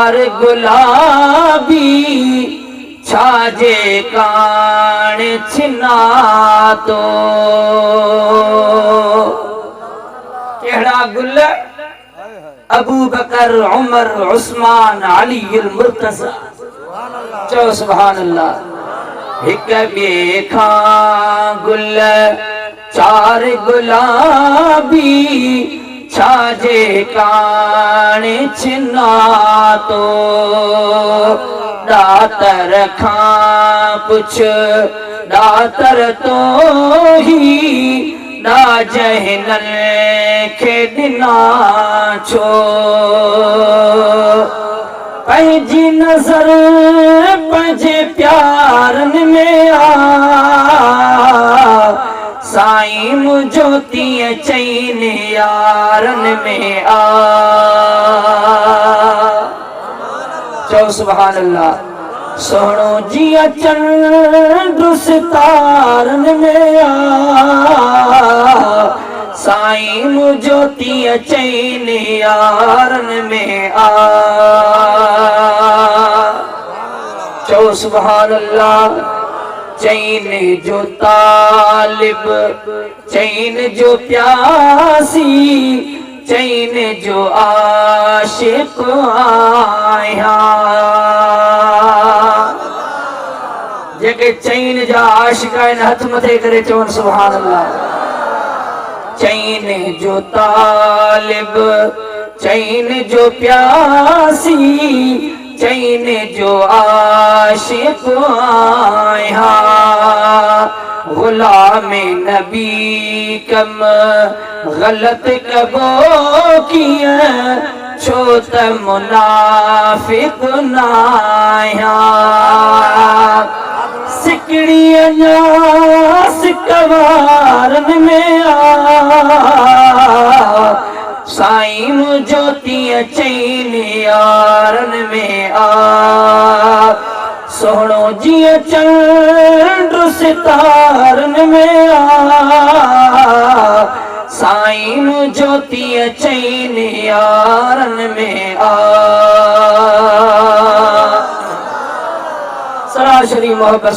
चार गुलाबी छाजे कान छिना तो केड़ा गुल अबू बकर उमर उस्मान अली मुर्तज़ा चो सुभान अल्लाह। एक बेखा गुल चार गुलाबी छाजे कान छिना तो दातर खां पुछ दातर तो ही ना जहनल के दिना छो पंहिंजी नज़र पंहिंजे प्यारन में आ साईं मुझो तीअं चईन यारन में आ चओ सुभान अल्लाह। सोहणो जिया चंद्र सितारन में आ साईं मुझो तीअं चईन यारन में आ चओ सुभान अल्लाह। चैन जो तालिब चैन जो प्यासी चैन जो आशिक आया जेके चैन जा आशिक आहिनि हथ मथे करे चवनि सुभान अल्लाह। चैन जो तालिब चैन जो प्यासी चैन जो आशिक आया गुलाम नबी कम गलत कबो किया छो त मुनाफिक नाया सिकड़ी अनास कवारन में आ साईं मुझो तीअं चईन यारन में आ सोहणो जिया चंद्र सितारन में आ साईं मुझो तीअं चईन यारन में आ सरासरी मोहब्बत।